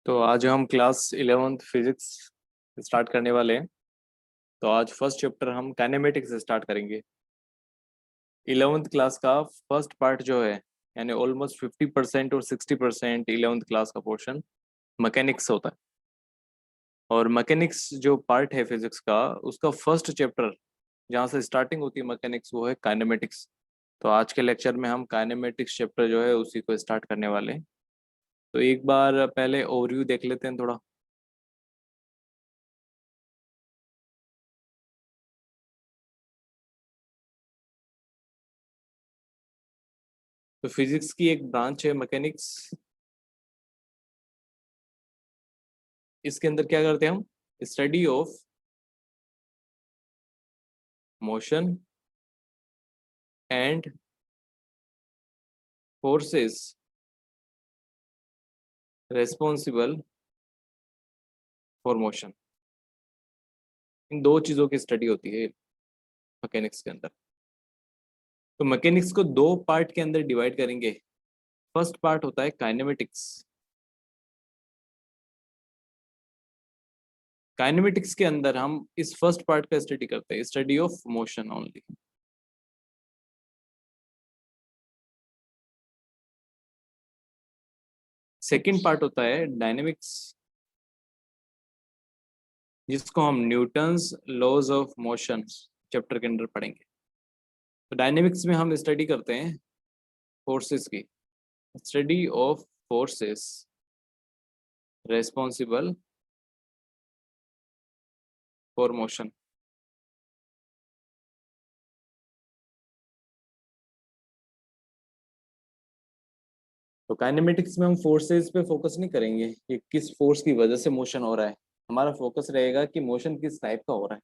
तो आज हम क्लास 11th फिजिक्स स्टार्ट करने वाले हैं। तो आज फर्स्ट चैप्टर हम काइनेमेटिक्स से स्टार्ट करेंगे। 11th क्लास का फर्स्ट पार्ट जो है यानी ऑलमोस्ट 50% और 60% 11th क्लास का पोर्शन मैकेनिक्स होता है। और मैकेनिक्स जो पार्ट है फिजिक्स का उसका फर्स्ट चैप्टर जहाँ से स्टार्टिंग होती है मैकेनिक्स वो है काइनेमेटिक्स। तो आज के लेक्चर में हम काइनेमेटिक्स चैप्टर जो है उसी को स्टार्ट करने वाले हैं। तो एक बार पहले ओवरव्यू देख लेते हैं थोड़ा। तो फिजिक्स की एक ब्रांच है मैकेनिक्स। इसके अंदर क्या करते हैं हम? Study of motion and forces responsible for motion. इन दो चीजों की स्टडी होती है मैकेनिक्स के अंदर। तो मैकेनिक्स को दो पार्ट के अंदर डिवाइड करेंगे। फर्स्ट पार्ट होता है काइनेमेटिक्स। काइनेमेटिक्स के अंदर हम इस फर्स्ट पार्ट का स्टडी करते हैं, study of motion only. Second part होता है डायनेमिक्स, जिसको हम Newton's laws of motion chapter के अंदर पढ़ेंगे। तो डायनेमिक्स में हम स्टडी करते हैं फोर्सेस की, study of forces responsible for motion. तो काइनेमेटिक्स में हम फोर्सेस पे फोकस नहीं करेंगे कि किस फोर्स की वजह से मोशन हो रहा है, हमारा फोकस रहेगा कि मोशन किस टाइप का हो रहा है।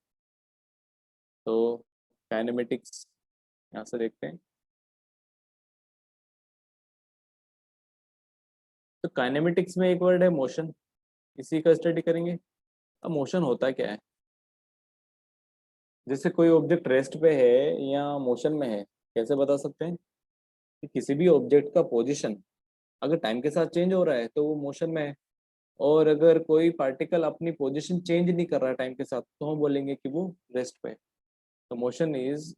तो काइनेमेटिक्स यहाँ से देखते हैं। तो काइनेमेटिक्स में एक वर्ड है मोशन, इसी का स्टडी करेंगे। अब मोशन होता क्या है? जैसे कोई ऑब्जेक्ट रेस्ट पे है या मोशन में है, कैसे बता सकते हैं? कि किसी भी ऑब्जेक्ट का पोजीशन अगर टाइम के साथ चेंज हो रहा है तो वो मोशन में है, और अगर कोई पार्टिकल अपनी पोजीशन चेंज नहीं कर रहा टाइम के साथ तो हम बोलेंगे कि वो रेस्ट पे है। तो motion is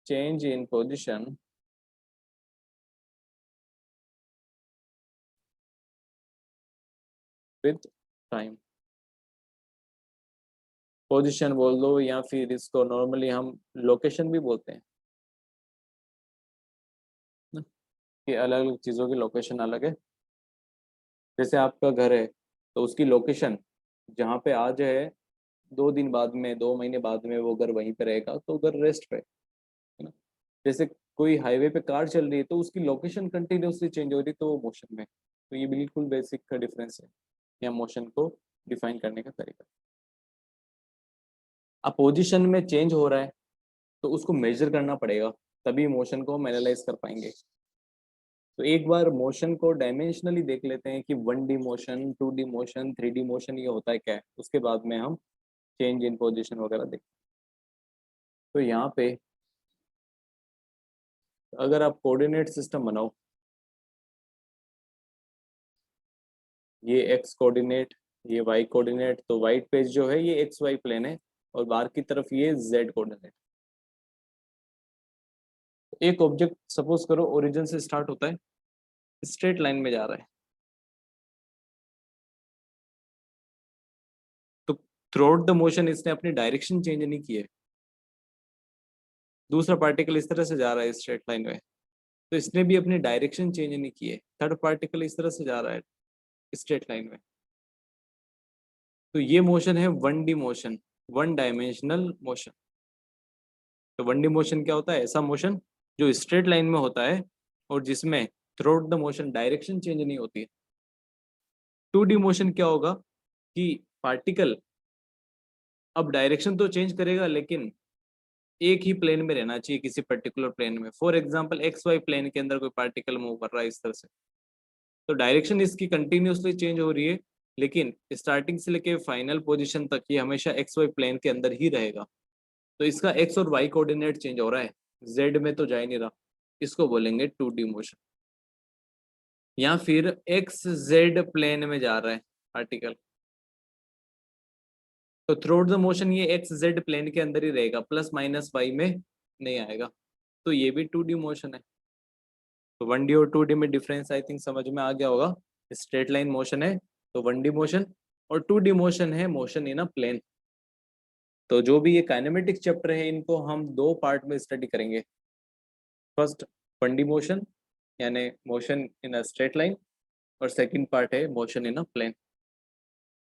change in position with time. Position बोल दो या फिर इसको नॉर्मली हम लोकेशन भी बोलते हैं ना, कि अलग अलग चीज़ों की लोकेशन अलग है। जैसे आपका घर है तो उसकी लोकेशन जहाँ पे आज है, 2 दिन बाद में 2 महीने बाद में वो घर वहीं पे रहेगा तो घर रेस्ट पे है ना। जैसे कोई हाईवे पे कार चल रही है तो उसकी लोकेशन कंटिन्यूसली चेंज हो रही है तो वो मोशन में है। तो ये बिल्कुल बेसिक का डिफरेंस है या मोशन को डिफाइन करने का तरीका। अब पोजीशन में चेंज हो रहा है तो उसको मेजर करना पड़ेगा, तभी मोशन को हम एनालाइज कर पाएंगे। तो एक बार मोशन को डायमेंशनली देख लेते हैं कि 1D motion, 2D motion, 3D motion ये होता है क्या है, उसके बाद में हम चेंज इन पोजीशन वगैरह देखते हैं। तो यहाँ पे अगर आप कोऑर्डिनेट सिस्टम बनाओ, ये एक्स कोऑर्डिनेट, ये वाई कोऑर्डिनेट, तो वाइट पेज जो है ये एक्स वाई प्लेन है और बाहर की तरफ ये जेड कोऑर्डिनेट। एक ऑब्जेक्ट सपोज करो ओरिजिन से स्टार्ट होता है, स्ट्रेट लाइन में जा रहा है, तो थ्रू आउट द मोशन इसने अपनी डायरेक्शन चेंज नहीं की है। दूसरा पार्टिकल इस तरह से जा रहा है स्ट्रेट लाइन में, तो इसने भी अपनी डायरेक्शन चेंज नहीं की है। थर्ड पार्टिकल इस तरह से जा रहा है स्ट्रेट लाइन में, तो ये मोशन है 1D मोशन, 1 डायमेंशनल मोशन। तो 1D मोशन क्या होता है? ऐसा मोशन जो स्ट्रेट लाइन में होता है और जिसमें through out the motion direction change नहीं होती है। 2D मोशन क्या होगा कि पार्टिकल अब डायरेक्शन तो चेंज करेगा लेकिन एक ही प्लेन में रहना चाहिए, किसी पर्टिकुलर प्लेन में। For example X Y plane के अंदर कोई पार्टिकल मूव कर रहा है इस तरह से, तो डायरेक्शन इसकी कंटिन्यूसली चेंज हो रही है, लेकिन स्टार्टिंग से लेके फाइनल पोजीशन तक ये हमेशा एक्स वाई प्लेन के अंदर ही रहेगा। तो इसका एक्स और वाई कोऑर्डिनेट चेंज हो रहा है, जेड में तो जा ही नहीं रहा, इसको बोलेंगे 2D मोशन। या फिर एक्स जेड प्लेन में जा रहा है, पार्टिकल। तो थ्रू द मोशन ये एक्स जेड प्लेन के अंदर ही रहेगा, प्लस माइनस वाई में नहीं आएगा। तो ये भी 2D मोशन है। तो 1D और 2D में डिफरेंस आई थिंक समझ में आ गया होगा। स्ट्रेट लाइन मोशन है तो 1D मोशन, और 2D मोशन है मोशन इन अ प्लेन। तो जो भी ये काइनेमेटिक चैप्टर है इनको हम दो पार्ट में स्टडी करेंगे। फर्स्ट 1D मोशन यानी motion in a straight line, और सेकंड पार्ट है मोशन इन अ प्लेन।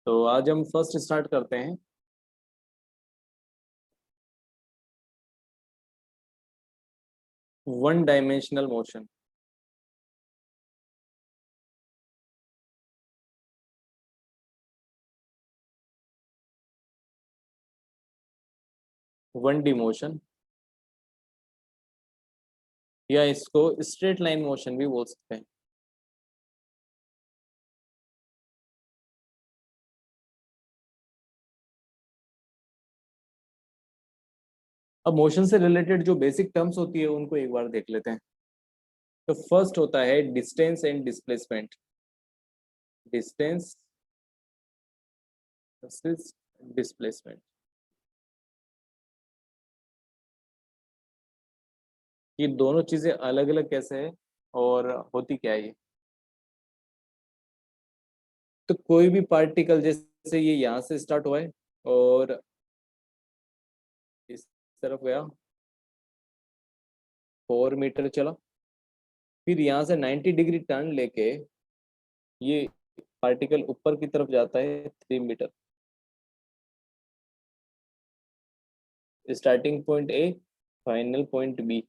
तो आज हम फर्स्ट स्टार्ट करते हैं। One dimensional motion. One D motion, या इसको स्ट्रेट लाइन मोशन भी बोल सकते हैं। अब मोशन से रिलेटेड जो बेसिक टर्म्स होती है उनको एक बार देख लेते हैं। तो फर्स्ट होता है distance and displacement. Distance versus displacement, ये दोनों चीजें अलग अलग कैसे है और होती क्या है ये। तो कोई भी पार्टिकल जैसे ये यहाँ से स्टार्ट हुआ है और इस तरफ गया, 4 मीटर चला, फिर यहाँ से 90 डिग्री टर्न लेके ये पार्टिकल ऊपर की तरफ जाता है 3 metre. Starting point A, final point B.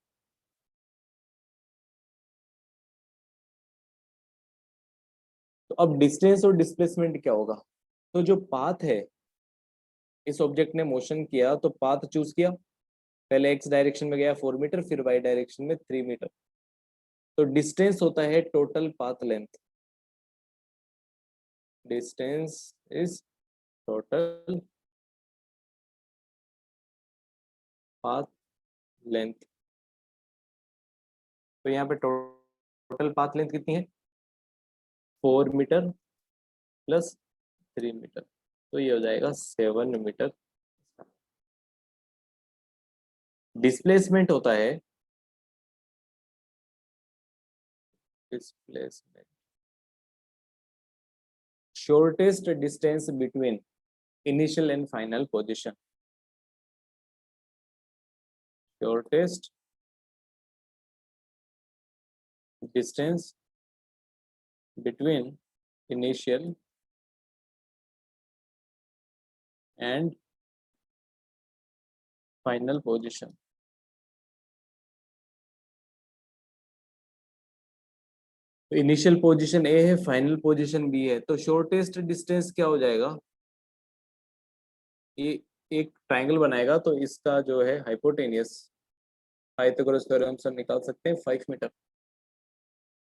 तो अब डिस्टेंस और डिस्प्लेसमेंट क्या होगा। तो जो पाथ है, इस ऑब्जेक्ट ने मोशन किया तो पाथ चूज किया, पहले एक्स डायरेक्शन में गया 4 मीटर, फिर वाई डायरेक्शन में 3 मीटर। तो डिस्टेंस होता है total path length. Distance is total path length. तो यहाँ पे टोटल पाथ लेंथ कितनी है, 4 मीटर प्लस 3 मीटर, तो ये हो जाएगा 7 मीटर। डिस्प्लेसमेंट होता है, displacement shortest distance between initial and final position. Shortest distance between initial and final position. तो इनिशियल पोजीशन ए है, फाइनल पोजीशन बी है, तो शॉर्टेस्ट डिस्टेंस क्या हो जाएगा, ये एक ट्रायंगल बनाएगा तो इसका जो है हाइपोटेनियस पाइथागोरस थ्योरम से निकाल सकते हैं 5 मीटर।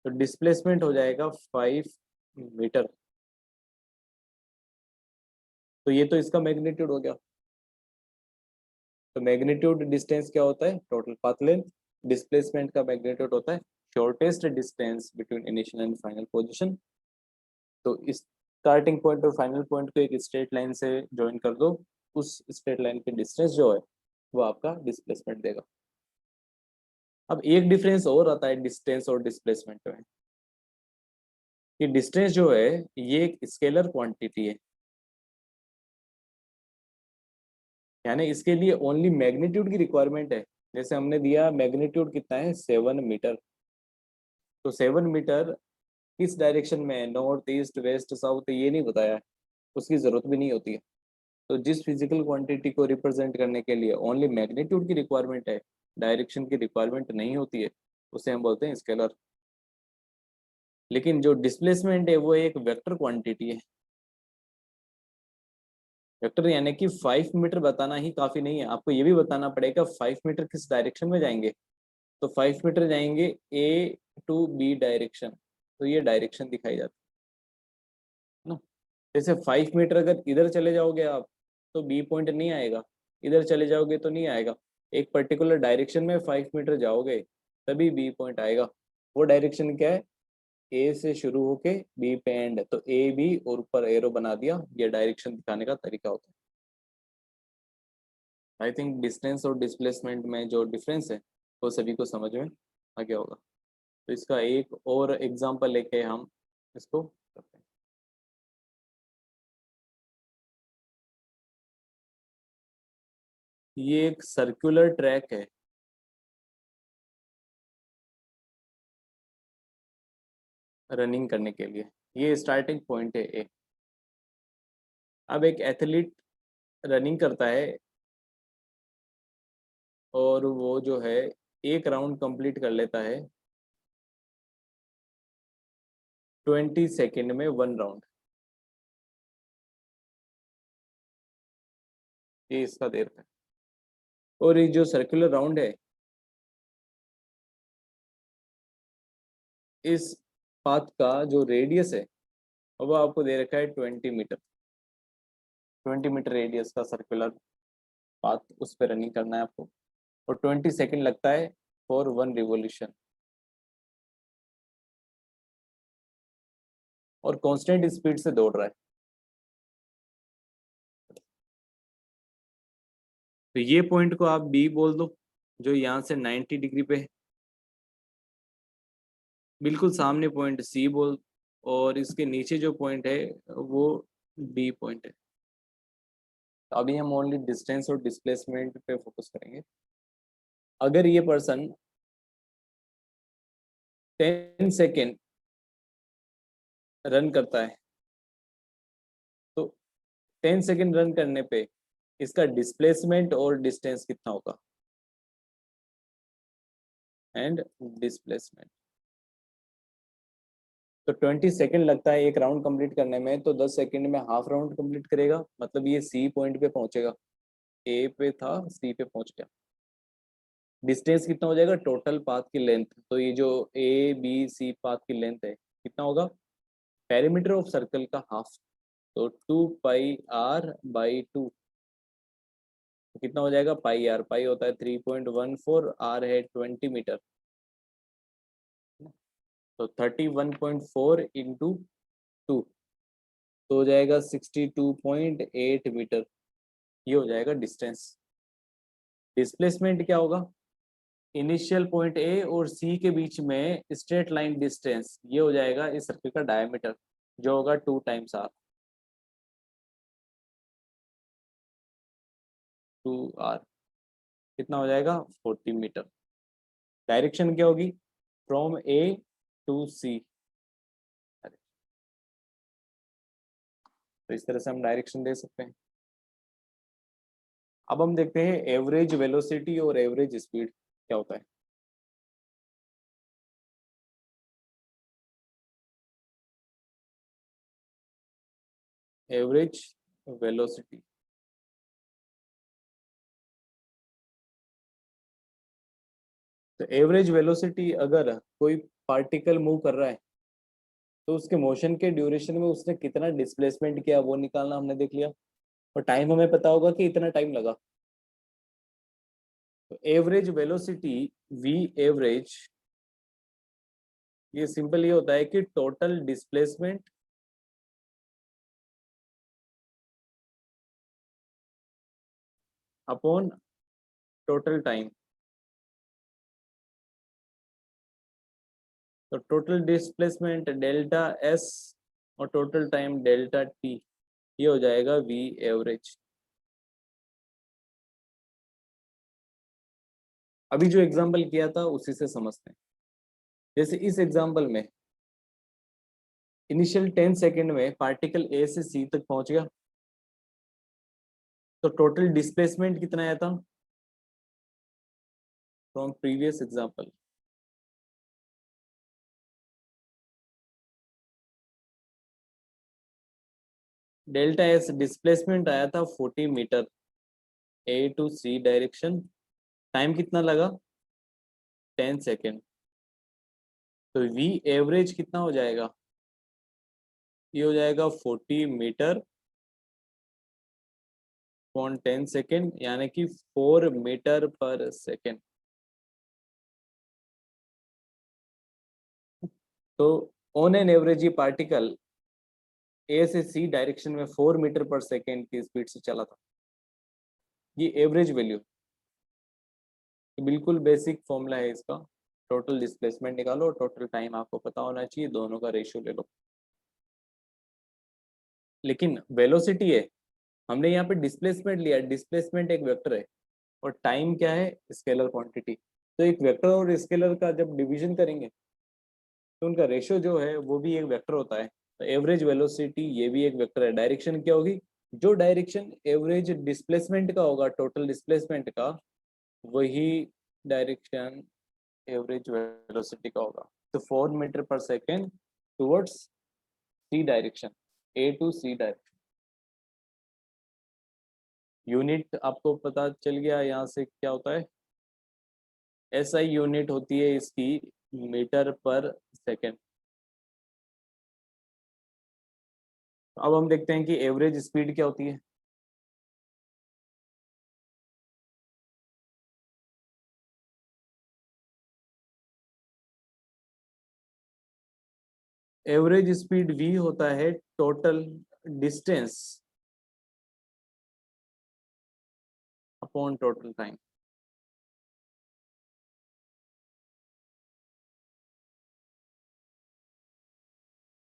तो डिस्प्लेसमेंट हो जाएगा 5 मीटर। तो ये तो इसका मैग्नीट्यूड हो गया। तो मैग्नीट्यूड डिस्टेंस क्या होता है, टोटल पाथ लेंथ। डिस्प्लेसमेंट का मैग्नीट्यूड होता है shortest distance between initial and final position. तो इस स्टार्टिंग पॉइंट और फाइनल पॉइंट को एक स्ट्रेट लाइन से ज्वाइन कर दो, उस स्ट्रेट लाइन की डिस्टेंस जो है वो आपका डिस्प्लेसमेंट देगा। अब एक डिफरेंस और आता है डिस्टेंस और डिस्प्लेसमेंट में, कि डिस्टेंस जो है ये एक स्केलर क्वांटिटी है, यानी इसके लिए ओनली मैग्नीट्यूड की रिक्वायरमेंट है। जैसे हमने दिया मैग्नीट्यूड कितना है 7 मीटर, तो 7 मीटर किस डायरेक्शन में है, नॉर्थ ईस्ट वेस्ट साउथ, ये नहीं बताया है, उसकी जरूरत भी नहीं होती है। तो जिस फिजिकल क्वांटिटी को रिप्रेजेंट करने के लिए ओनली मैग्नीट्यूड की रिक्वायरमेंट है, डायरेक्शन की रिक्वायरमेंट नहीं होती है, उसे हम बोलते हैं स्केलर। लेकिन जो डिस्प्लेसमेंट है वो एक वेक्टर क्वांटिटी है। वेक्टर यानी कि 5 मीटर बताना ही काफी नहीं है, आपको ये भी बताना पड़ेगा 5 मीटर किस डायरेक्शन में जाएंगे। तो 5 मीटर जाएंगे ए टू बी डायरेक्शन, तो ये डायरेक्शन दिखाई जाती है ना। जैसे 5 मीटर अगर इधर चले जाओगे आप तो बी पॉइंट नहीं आएगा, इधर चले जाओगे तो नहीं आएगा। एक पर्टिकुलर डायरेक्शन में 5 मीटर जाओगे तभी बी पॉइंट आएगा। वो डायरेक्शन क्या है, ए से शुरू होके बी पे एंड, तो ए बी और ऊपर एरो बना दिया, ये डायरेक्शन दिखाने का तरीका होता है। आई थिंक डिस्टेंस और डिस्प्लेसमेंट में जो डिफरेंस है वो सभी को समझ में आ गया होगा। तो इसका एक और एग्जांपल लेके हम इसको करते हैं। ये एक सर्कुलर ट्रैक है, रनिंग करने के लिए, ये स्टार्टिंग पॉइंट है ए। अब एक एथलीट रनिंग करता है और वो जो है एक राउंड कंप्लीट कर लेता है 20 सेकेंड में, 1 राउंड, ये इसका देर है। और ये जो सर्कुलर राउंड है, इस पाथ का जो रेडियस है वो आपको दे रखा है 20 मीटर। 20 मीटर रेडियस का सर्कुलर पाथ, उस पर रनिंग करना है आपको, और 20 सेकेंड लगता है फॉर 1 रिवोल्यूशन, और कांस्टेंट स्पीड से दौड़ रहा है। तो ये पॉइंट को आप बी बोल दो, जो यहाँ से 90 डिग्री पे है। बिल्कुल सामने पॉइंट सी बोल, और इसके नीचे जो पॉइंट है वो डी पॉइंट है। तो अभी हम ओनली डिस्टेंस और डिस्प्लेसमेंट पे फोकस करेंगे। अगर ये पर्सन 10 सेकेंड रन करता है, तो 10 सेकेंड रन करने पे इसका डिस्प्लेसमेंट और डिस्टेंस कितना होगा, एंड डिस्प्लेसमेंट। तो 20 सेकेंड लगता है एक राउंड कंप्लीट करने में, तो 10 सेकेंड में हाफ राउंड कंप्लीट करेगा, मतलब ये सी पॉइंट पे पहुंचेगा, ए पे था सी पे पहुंच गया। डिस्टेंस कितना हो जाएगा, टोटल पाथ की लेंथ, तो ये जो ए बी सी पाथ की लेंथ है कितना होगा, पेरीमीटर ऑफ सर्कल का हाफ, तो 2 पाई r/2, तो कितना हो जाएगा, पाई आर, पाई होता है 3.14, आर है 20 मीटर, तो 31.4 इंटू 2, तो हो जाएगा 62.8 मीटर, ये हो जाएगा डिस्टेंस। डिस्प्लेसमेंट क्या होगा, इनिशियल पॉइंट ए और सी के बीच में स्ट्रेट लाइन डिस्टेंस, ये हो जाएगा इस सर्कल का डायमीटर, जो होगा 2 टाइम्स r, 2r, कितना हो जाएगा 40 मीटर। डायरेक्शन क्या होगी, फ्रॉम ए टू सी, तो इस तरह से हम डायरेक्शन दे सकते हैं। अब हम देखते हैं एवरेज वेलोसिटी और एवरेज स्पीड क्या होता है। एवरेज वेलोसिटी, तो एवरेज वेलोसिटी, अगर कोई पार्टिकल मूव कर रहा है तो उसके मोशन के ड्यूरेशन में उसने कितना डिस्प्लेसमेंट किया वो निकालना हमने देख लिया, और टाइम हमें पता होगा कि इतना टाइम लगा। तो एवरेज वेलोसिटी, वी एवरेज, ये सिंपल ये होता है कि total displacement upon total time. तो टोटल डिस्प्लेसमेंट डेल्टा एस और टोटल टाइम डेल्टा टी, ये हो जाएगा वी एवरेज। अभी जो एग्जांपल किया था उसी से समझते हैं। जैसे इस एग्जांपल में इनिशियल 10 सेकेंड में पार्टिकल ए से सी तक पहुंच गया, तो टोटल डिस्प्लेसमेंट कितना आया था from previous example, delta S displacement आया था 40 metre, A to C direction, time कितना लगा 10 सेकेंड, तो वी एवरेज कितना हो जाएगा, ये हो जाएगा 40 मीटर अपॉन 10 सेकेंड, यानी कि 4 मीटर पर सेकेंड। तो ऑन एन एवरेज ये पार्टिकल ए से सी डायरेक्शन में 4 मीटर पर सेकेंड की स्पीड से चला था। ये एवरेज वैल्यू, बिल्कुल बेसिक फॉर्मूला है इसका। टोटल डिस्प्लेसमेंट निकालो, टोटल टाइम आपको पता होना चाहिए, दोनों का रेशियो ले लो। लेकिन वेलोसिटी है, हमने यहाँ पे डिस्प्लेसमेंट लिया, डिस्प्लेसमेंट एक वेक्टर है और टाइम क्या है, स्केलर क्वांटिटी। तो एक वेक्टर और स्केलर का जब डिवीजन करेंगे तो उनका रेशियो जो है वो भी एक वेक्टर होता है। तो एवरेज वेलोसिटी ये भी एक वेक्टर है। डायरेक्शन क्या होगी, जो डायरेक्शन एवरेज डिस्प्लेसमेंट का होगा, टोटल डिस्प्लेसमेंट का, वही डायरेक्शन एवरेज वेलोसिटी का होगा। तो 4 metre per second towards C direction, A to C direction. Unit आपको पता चल गया यहाँ से क्या होता है, एसआई यूनिट होती है इसकी मीटर पर सेकेंड। अब हम देखते हैं कि एवरेज स्पीड क्या होती है। एवरेज स्पीड v होता है total distance upon total time.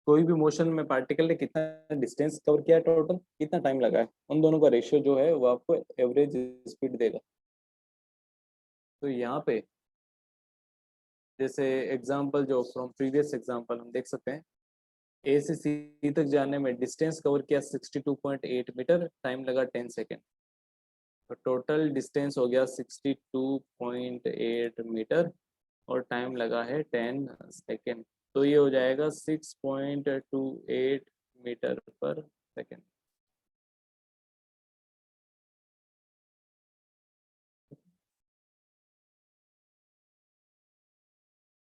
कोई भी मोशन में पार्टिकल ने कितना डिस्टेंस कवर किया, टोटल कितना टाइम लगा है, उन दोनों का रेशियो जो है वो आपको एवरेज स्पीड देगा। तो यहाँ पे जैसे एग्जांपल जो फ्रॉम प्रीवियस एग्जांपल हम देख सकते हैं, ए से सी तक जाने में डिस्टेंस कवर किया 62.8 मीटर, टाइम लगा 10 सेकेंड। तो टोटल डिस्टेंस हो गया 62.8 मीटर और टाइम लगा है 10 सेकेंड। तो ये हो जाएगा 6.28 मीटर पर सेकेंड।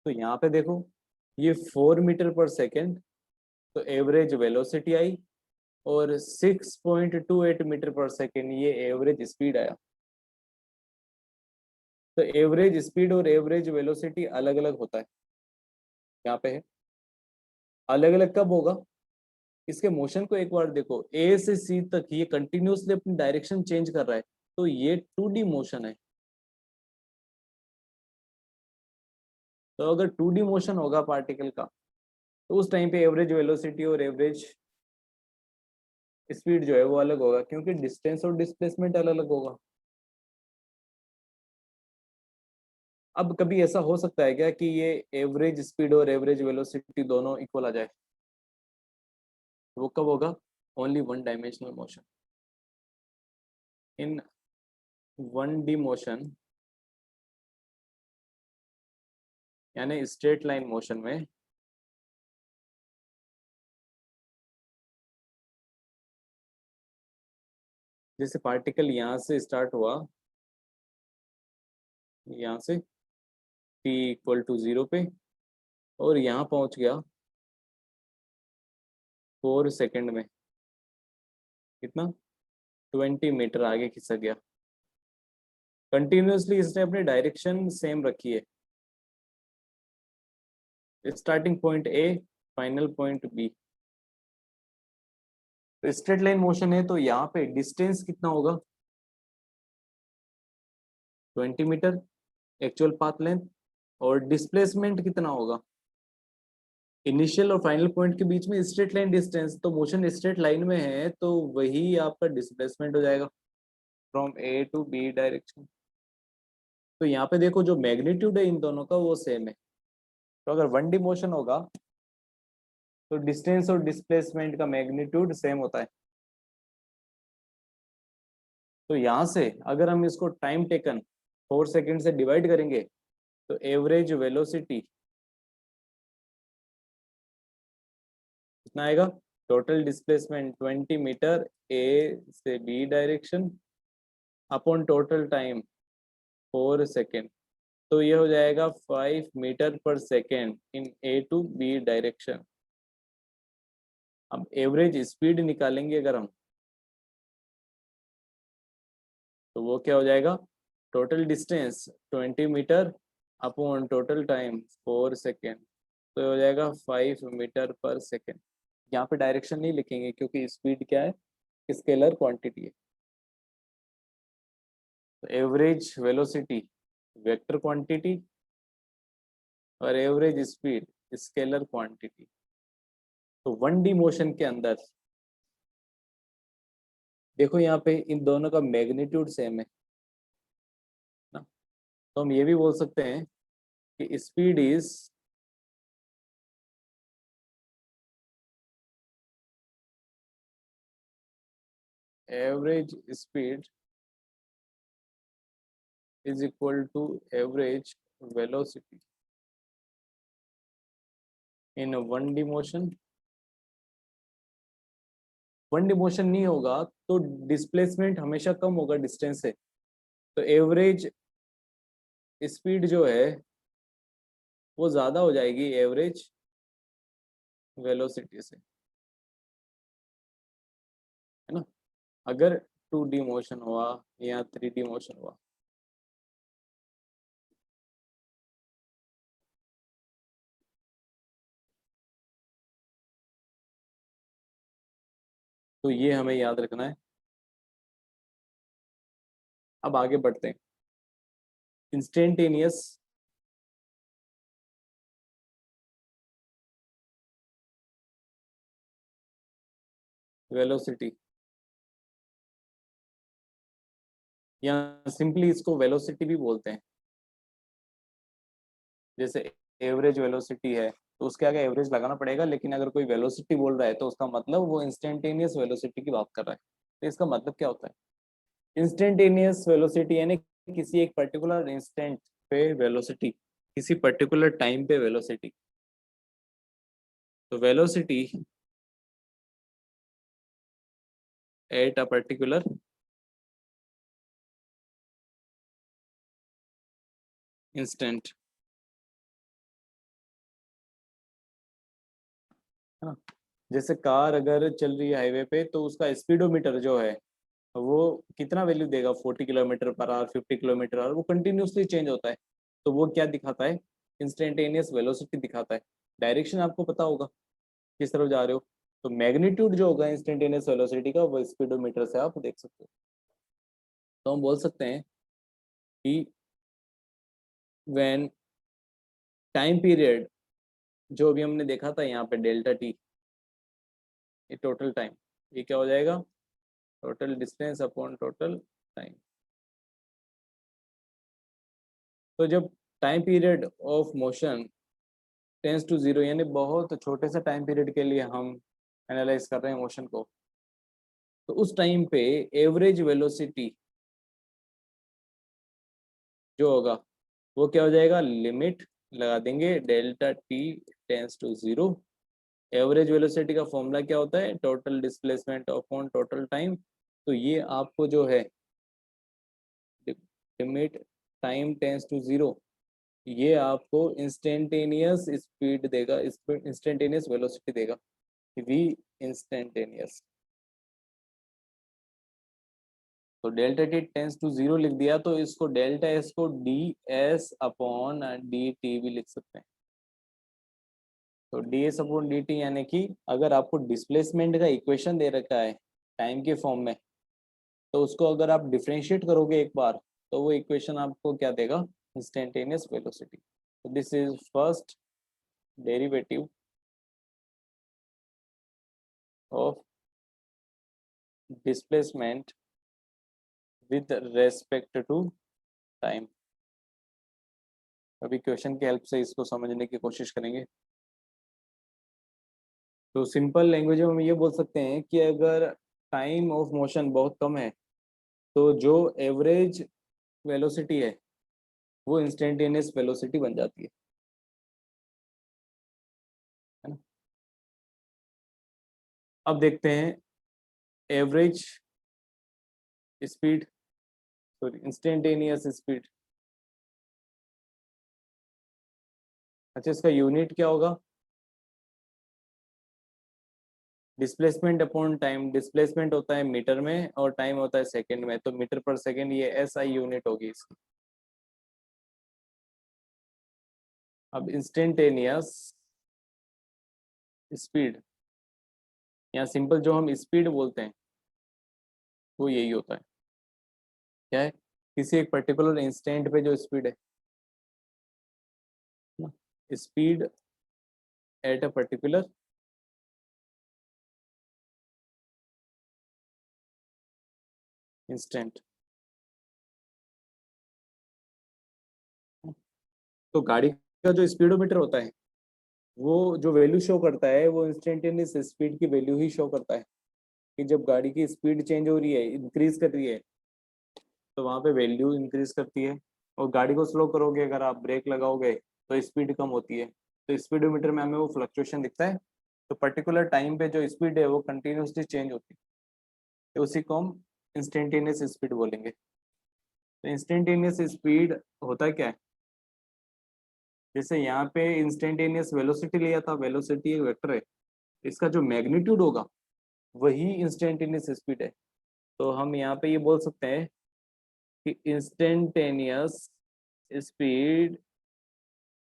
तो यहाँ पे देखो, ये 4 मीटर पर सेकेंड, तो एवरेज वेलोसिटी आई, और 6.28 मीटर पर सेकेंड ये एवरेज स्पीड आया। तो एवरेज स्पीड और एवरेज वेलोसिटी अलग अलग होता है, यहाँ पे है। अलग अलग कब होगा, इसके मोशन को एक बार देखो, ए से सी तक ये कंटिन्यूसली अपनी डायरेक्शन चेंज कर रहा है, तो ये 2D मोशन है। तो अगर 2D मोशन होगा पार्टिकल का, तो उस टाइम पे एवरेज वेलोसिटी और एवरेज स्पीड जो है वो अलग होगा, क्योंकि डिस्टेंस और डिस्प्लेसमेंट अलग अलग होगा। अब कभी ऐसा हो सकता है क्या कि ये एवरेज स्पीड और एवरेज वेलोसिटी दोनों इक्वल आ जाए, वो कब होगा, ओनली वन डायमेंशनल मोशन। इन 1D मोशन यानी स्ट्रेट लाइन मोशन में जैसे पार्टिकल यहाँ से स्टार्ट हुआ, यहाँ से t = 0 पे, और यहाँ पहुंच गया 4 सेकंड में, कितना, 20 मीटर आगे खिसक गया। कंटिन्यूसली इसने अपनी डायरेक्शन सेम रखी है, starting point A, final point B. तो स्ट्रेट लाइन मोशन है, तो यहाँ पे डिस्टेंस कितना होगा, 20 मीटर एक्चुअल पाथ लेंथ, और डिस्प्लेसमेंट कितना होगा, इनिशियल और फाइनल पॉइंट के बीच में स्ट्रेट लाइन डिस्टेंस, तो मोशन स्ट्रेट लाइन में है तो वही आपका डिस्प्लेसमेंट हो जाएगा from A to B direction. तो यहाँ पे देखो जो मैग्नीट्यूड है इन दोनों का वो सेम है। तो अगर 1D मोशन होगा तो डिस्टेंस और डिस्प्लेसमेंट का मैग्नीट्यूड सेम होता है। तो यहाँ से अगर हम इसको टाइम टेकन 4 सेकेंड से डिवाइड करेंगे, तो एवरेज वेलोसिटी कितना आएगा, टोटल डिस्प्लेसमेंट 20 मीटर ए से B direction upon total time 4 second. तो ये हो जाएगा 5 metre per second in A to B direction. अब एवरेज स्पीड निकालेंगे अगर हम, तो वो क्या हो जाएगा, total distance 20 metre upon total time 4 second. तो हो जाएगा 5 मीटर पर सेकेंड। यहाँ पे डायरेक्शन नहीं लिखेंगे क्योंकि स्पीड क्या है, स्केलर क्वांटिटी है। तो एवरेज वेलोसिटी वेक्टर क्वांटिटी और एवरेज स्पीड स्केलर क्वांटिटी। तो 1D मोशन के अंदर देखो यहाँ पे इन दोनों का मैग्नीट्यूड सेम है ना, तो हम ये भी बोल सकते हैं कि speed is average speed is equal to average velocity in 1D motion. 1D motion नहीं होगा तो डिस्प्लेसमेंट हमेशा कम होगा डिस्टेंस से, तो एवरेज स्पीड जो है वो ज्यादा हो जाएगी एवरेज वेलोसिटी से, है ना। अगर 2D मोशन हुआ या 3D मोशन हुआ, तो ये हमें याद रखना है। अब आगे बढ़ते हैं। इंस्टेंटेनियस वेलोसिटी, या सिंपली इसको वेलोसिटी भी बोलते हैं। जैसे एवरेज वेलोसिटी है तो उसके आगे एवरेज लगाना पड़ेगा, लेकिन अगर कोई वेलोसिटी बोल रहा है तो उसका मतलब वो इंस्टेंटेनियस वेलोसिटी की बात कर रहा है। तो इसका मतलब क्या होता है? इंस्टेंटेनियस वेलोसिटी यानी किसी एक पर्टिकुलर इंस्टेंट पे वेलोसिटी, किसी पर्टिकुलर टाइम पे वेलोसिटी। तो velocity at a particular instant, है ना। जैसे कार अगर चल रही है हाईवे पे तो उसका स्पीडोमीटर जो है वो कितना वैल्यू देगा, 40 kilometre per hour, 50 kilometre our, वो कंटिन्यूसली चेंज होता है। तो वो क्या दिखाता है? इंस्टेंटेनियस वेलोसिटी दिखाता है। डायरेक्शन आपको पता होगा किस तरफ जा रहे हो, तो मैग्नीट्यूड जो होगा इंस्टेंटेनियस वेलोसिटी का वो स्पीडोमीटर से आप देख सकते हो। तो हम बोल सकते हैं कि व्हेन टाइम पीरियड जो भी हमने देखा था यहाँ पे डेल्टा टी, ये टोटल टाइम, ये क्या हो जाएगा? Total distance upon total time. तो जब time period of motion tends to zero, यानी बहुत छोटे से टाइम पीरियड के लिए हम एनालाइज कर रहे हैं मोशन को, तो उस टाइम पे एवरेज वेलोसिटी जो होगा वो क्या हो जाएगा? लिमिट लगा देंगे delta T tends to zero. Average velocity का फॉर्मूला क्या होता है? Total displacement upon total time. तो ये आपको जो है limit time tends to zero, ये आपको इंस्टेंटेनियस स्पीड देगा, इंस्टेंटेनियस वेलोसिटी देगा, वी इंस्टेंटेनियस। तो delta T tends to zero लिख दिया, तो इसको डेल्टा एस को D S upon D T भी लिख सकते हैं। तो D S upon D T यानी कि अगर आपको डिस्प्लेसमेंट का इक्वेशन दे रखा है टाइम के फॉर्म में, तो उसको अगर आप डिफ्रेंशिएट करोगे एक बार, तो वो इक्वेशन आपको क्या देगा? Instantaneous velocity. तो this is first derivative of displacement with respect to time. अभी क्वेश्चन की हेल्प से इसको समझने की कोशिश करेंगे। तो सिंपल लैंग्वेज में हम ये बोल सकते हैं कि अगर टाइम ऑफ मोशन बहुत कम है तो जो एवरेज वेलोसिटी है वो इंस्टेंटेनियस वेलोसिटी बन जाती है ना। अब देखते हैं average speed, sorry instantaneous speed. अच्छा, इसका यूनिट क्या होगा? Displacement upon time. डिस्प्लेसमेंट होता है मीटर में और टाइम होता है सेकंड में, तो मीटर पर सेकंड ये एसआई यूनिट होगी इसकी। अब इंस्टेंटेनियस स्पीड, या सिंपल जो हम स्पीड बोलते हैं वो यही होता है। क्या है? किसी एक पर्टिकुलर इंस्टेंट पे जो स्पीड है, speed at a particular instant. तो गाड़ी का जो स्पीडोमीटर होता है वो जो वैल्यू शो करता है वो इंस्टेंटेनियस स्पीड की वैल्यू ही शो करता है, कि जब गाड़ी की स्पीड चेंज हो रही है, इंक्रीज कर रही है, तो वहाँ पे वैल्यू इंक्रीज करती है। और गाड़ी को स्लो करोगे, अगर आप ब्रेक लगाओगे तो स्पीड कम होती है। तो स्पीडोमीटर में हमें वो फ्लक्चुएशन दिखता है। तो पर्टिकुलर टाइम पे जो स्पीड है वो कंटिन्यूसली चेंज होती है, तो उसी को हम इंस्टेंटेनियस स्पीड बोलेंगे। तो इंस्टेंटेनियस स्पीड होता क्या है? जैसे यहाँ पे इंस्टेंटेनियस वेलोसिटी लिया था, वेलोसिटी एक वेक्टर है, इसका जो मैग्नीट्यूड होगा वही इंस्टेंटेनियस स्पीड है। तो हम यहाँ पे ये बोल सकते हैं कि instantaneous speed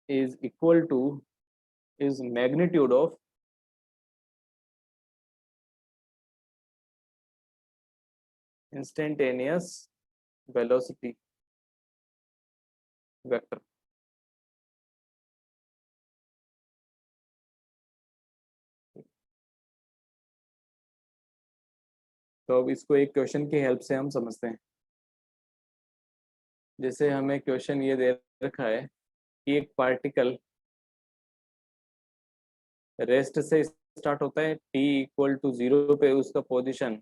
is equal to is magnitude of instantaneous velocity vector। तो अब इसको एक क्वेश्चन की हेल्प से हम समझते हैं। जैसे हमें क्वेश्चन ये दे रखा है कि एक पार्टिकल रेस्ट से स्टार्ट होता है, t इक्वल टू 0 पे उसका पोजीशन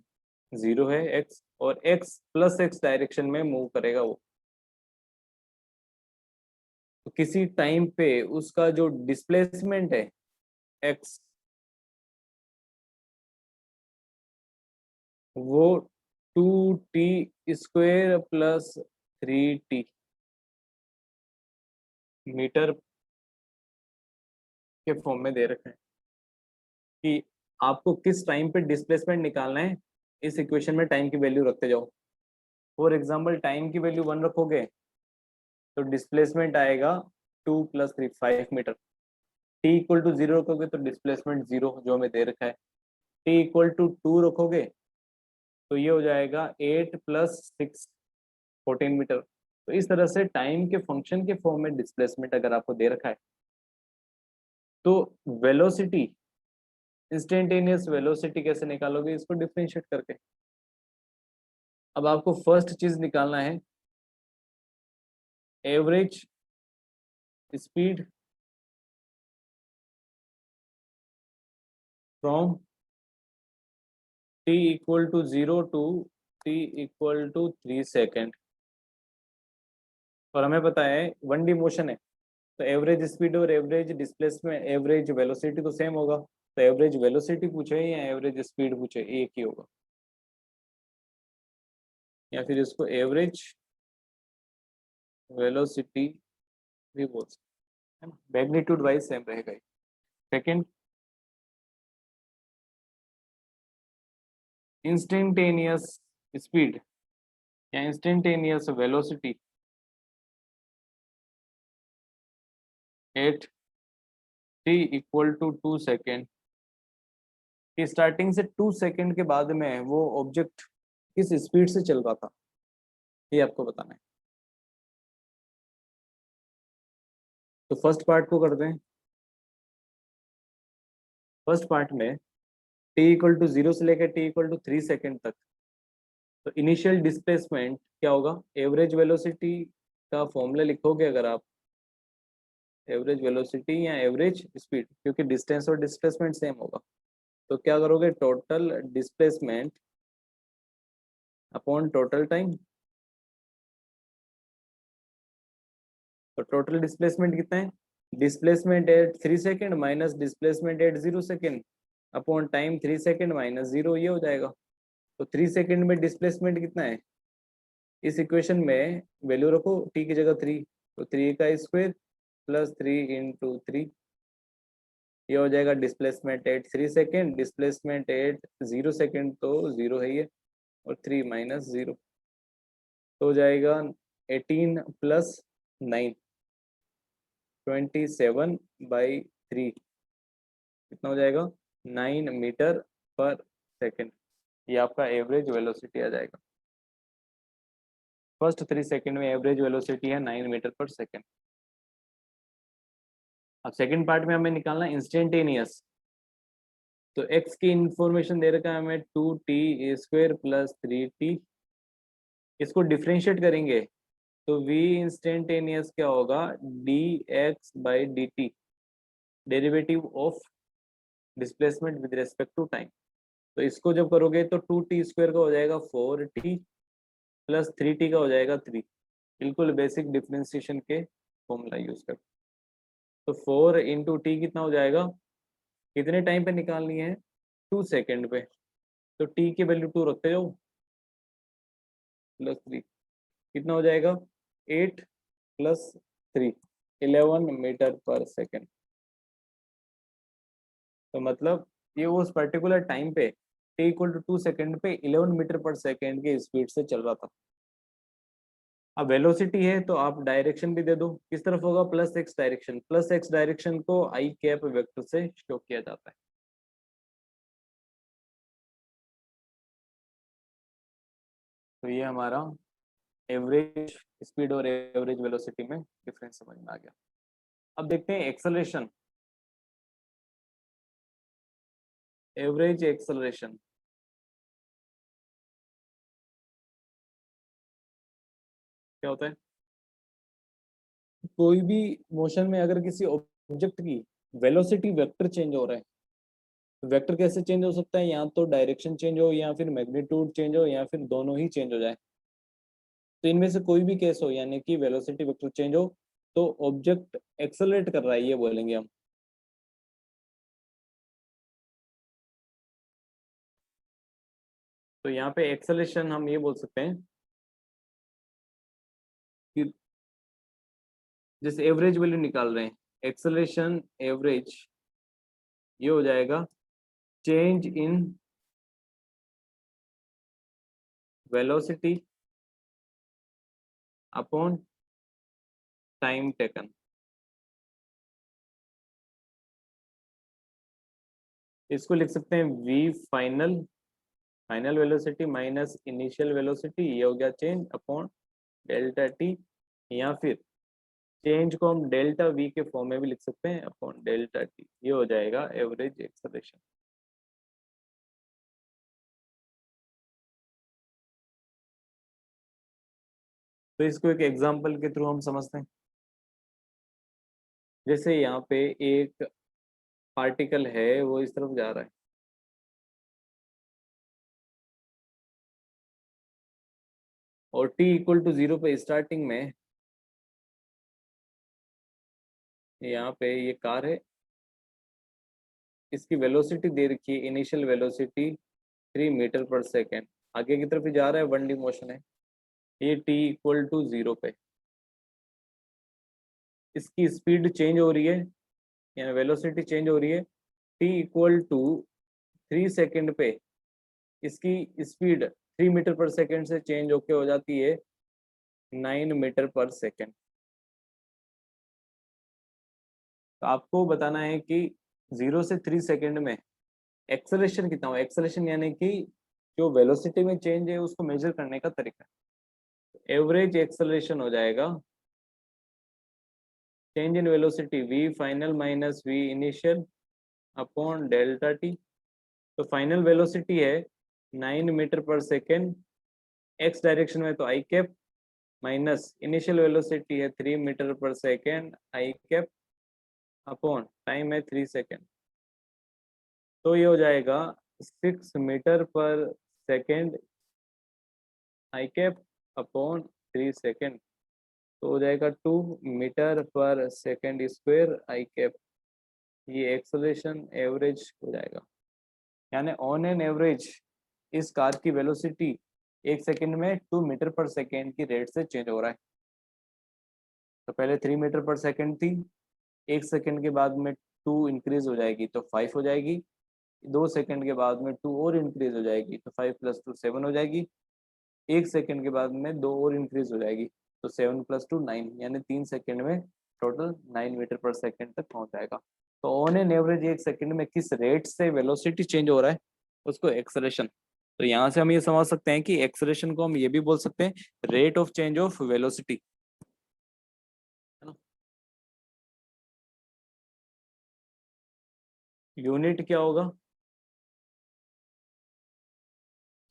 0 है x, और x प्लस x डायरेक्शन में मूव करेगा वो। तो किसी टाइम पे उसका जो डिस्प्लेसमेंट है x, वो 2t² प्लस 3t मीटर के फॉर्म में दे रखे हैं कि आपको किस टाइम पे डिस्प्लेसमेंट निकालना है। इस इक्वेशन में टाइम की वैल्यू रखते जाओ। फॉर एग्जांपल टाइम की वैल्यू 1 रखोगे तो डिस्प्लेसमेंट आएगा 2 plus 3 5 metre. T equal to 0 रखोगे तो डिस्प्लेसमेंट 0 जो हमें दे रखा है। टी इक्वल टू 2 रखोगे तो ये हो जाएगा 8 प्लस 6 14 मीटर। तो इस तरह से टाइम के फंक्शन के फॉर्म में डिस्प्लेसमेंट अगर आपको दे रखा है तो वेलोसिटी, इंस्टेंटेनियस वेलोसिटी कैसे निकालोगे? इसको डिफरेंशिएट करके। अब आपको फर्स्ट चीज निकालना है average speed from t equal to 0 to t equal to 3 second. और हमें पता है 1D मोशन है, तो एवरेज स्पीड और एवरेज डिस्प्लेसमेंट, एवरेज वेलोसिटी तो सेम होगा। तो एवरेज वेलोसिटी पूछे या एवरेज स्पीड पूछे, एक ही होगा। या फिर इसको एवरेज वेलोसिटी भी बोल सकते हैं, मैग्नीट्यूड वाइज सेम रहेगा। सेकेंड, इंस्टेंटेनियस स्पीड या instantaneous velocity at t equal to 2 second, कि स्टार्टिंग से 2 सेकेंड के बाद में वो ऑब्जेक्ट किस स्पीड से चल रहा था, ये आपको बताना है। तो फर्स्ट पार्ट को करते हैं। फर्स्ट पार्ट में t इक्वल टू 0 से लेकर t इक्वल टू 3 सेकेंड तक, तो इनिशियल डिस्प्लेसमेंट क्या होगा? एवरेज वेलोसिटी का फॉर्मूला लिखोगे अगर आप, एवरेज वेलोसिटी या एवरेज स्पीड, क्योंकि डिस्टेंस और डिस्प्लेसमेंट सेम होगा, तो क्या करोगे? Total displacement upon total time. तो टोटल डिस्प्लेसमेंट कितना है? Displacement eight 3 second minus displacement eight 0 second upon time 3 second minus 0, ये हो जाएगा। तो 3 सेकेंड में डिस्प्लेसमेंट कितना है? इस इक्वेशन में वैल्यू रखो, t की जगह 3, तो 3 का स्क्वायर प्लस 3 इंटू 3, ये हो जाएगा displacement eight 3 second, displacement eight 0 second तो 0 है ये, और 3 माइनस 0 तो हो जाएगा 18 प्लस 9 27/3। कितना हो जाएगा 9 मीटर पर सेकेंड। ये आपका एवरेज वेलोसिटी आ जाएगा। फर्स्ट 3 सेकेंड में एवरेज वेलोसिटी है 9 मीटर पर सेकेंड। अब सेकेंड पार्ट में हमें निकालना इंस्टेंटेनियस। तो x की इंफॉर्मेशन दे रखा है हमें 2t² प्लस 3t। इसको डिफ्रेंशिएट करेंगे तो v इंस्टेंटेनियस क्या होगा dx/dt, derivative of displacement with respect to time. तो इसको जब करोगे तो 2t² का हो जाएगा 4t प्लस 3t का हो जाएगा 3। बिल्कुल बेसिक डिफ्रेंशिएशन के फॉर्मूला यूज कर। तो 4 इंटू टी कितना हो जाएगा, कितने टाइम पे निकालनी है 2 सेकेंड पे। तो टी की वैल्यू 2 रखते जाओ प्लस 3 कितना हो जाएगा 8 प्लस 3 11 मीटर पर सेकेंड। तो मतलब ये उस पर्टिकुलर टाइम पे t इक्वल टू 2 सेकेंड पे 11 मीटर पर सेकेंड की स्पीड से चल रहा था। अब वेलोसिटी है तो आप डायरेक्शन भी दे दो, किस तरफ होगा plus x direction. Plus x direction को आई कैप वेक्टर से शो किया जाता है। तो ये हमारा एवरेज स्पीड और एवरेज वेलोसिटी में डिफरेंस समझ में आ गया। अब देखते हैं एक्सेलरेशन, एवरेज एक्सेलरेशन क्या होता है। कोई भी मोशन में अगर किसी ऑब्जेक्ट की वेलोसिटी वेक्टर चेंज हो रहा है, तो वेक्टर कैसे चेंज हो सकता है, या तो डायरेक्शन चेंज हो या फिर मैग्नीट्यूड चेंज हो या फिर दोनों ही चेंज हो जाए। तो इनमें से कोई भी केस हो यानी कि वेलोसिटी वेक्टर चेंज हो तो ऑब्जेक्ट एक्सेलरेट कर रहा है ये बोलेंगे हम। तो यहाँ पे एक्सेलरेशन हम ये बोल सकते हैं कि जैसे एवरेज वैल्यू निकाल रहे हैं, एक्सेलरेशन एवरेज ये हो जाएगा change in velocity upon time taken. इसको लिख सकते हैं v final, final velocity minus initial velocity, ये हो गया चेंज अपॉन डेल्टा टी, या फिर चेंज को हम डेल्टा वी के फॉर्म में भी लिख सकते हैं अपॉन डेल्टा टी, ये हो जाएगा एवरेज एक्सेलरेशन। तो इसको एक एग्जांपल के थ्रू हम समझते हैं। जैसे यहाँ पे एक पार्टिकल है वो इस तरफ जा रहा है और t इक्वल टू 0 पे स्टार्टिंग में यहाँ पे ये कार है, इसकी वेलोसिटी दे रखी है initial velocity 3 metre per second, आगे की तरफ ही जा रहा है, 1D मोशन है। ये t इक्वल टू 0 पे इसकी स्पीड चेंज हो रही है यानी वेलोसिटी चेंज हो रही है। t इक्वल टू 3 सेकेंड पे इसकी स्पीड 3 मीटर पर सेकेंड से चेंज होके हो जाती है 9 मीटर पर सेकेंड। तो आपको बताना है कि 0 से 3 सेकेंड में एक्सेलरेशन कितना हो। एक्सेलरेशन यानी कि जो वेलोसिटी में चेंज है उसको मेजर करने का तरीका। एवरेज एक्सेलरेशन हो जाएगा change in velocity v final minus v initial upon delta T. तो फाइनल वेलोसिटी है 9 metre per second, x direction में तो आई कैप, माइनस इनिशियल वेलोसिटी है 3 metre per second I cap upon time है 3 second. तो ये हो जाएगा 6 metre per second I cap upon 3 second. तो हो जाएगा 2 मीटर पर सेकेंड स्क्वायर आई कैप। ये एक्सेलरेशन एवरेज हो जाएगा, यानी ऑन एन एवरेज इस कार की वेलोसिटी 1 सेकेंड में 2 मीटर पर सेकेंड की रेट से चेंज हो रहा है। तो पहले 3 मीटर पर सेकेंड थी, 1 सेकेंड के बाद में 2 इंक्रीज हो जाएगी तो 5 हो जाएगी, 2 सेकेंड के बाद में 2 और इंक्रीज हो जाएगी तो 5 प्लस 2 7 हो जाएगी, 1 सेकेंड के बाद में 2 और इंक्रीज हो जाएगी तो 7 प्लस 2 9, यानी 3 सेकेंड में टोटल 9 मीटर पर सेकेंड तक पहुंच जाएगा। तो ऑन एन एवरेज एक सेकंड में किस रेट से वेलोसिटी चेंज हो रहा है उसको एक्सेलरेशन। तो यहाँ से हम ये समझ सकते हैं कि एक्सेलरेशन को हम ये भी बोल सकते हैं rate of change of velocity, है ना। यूनिट क्या होगा,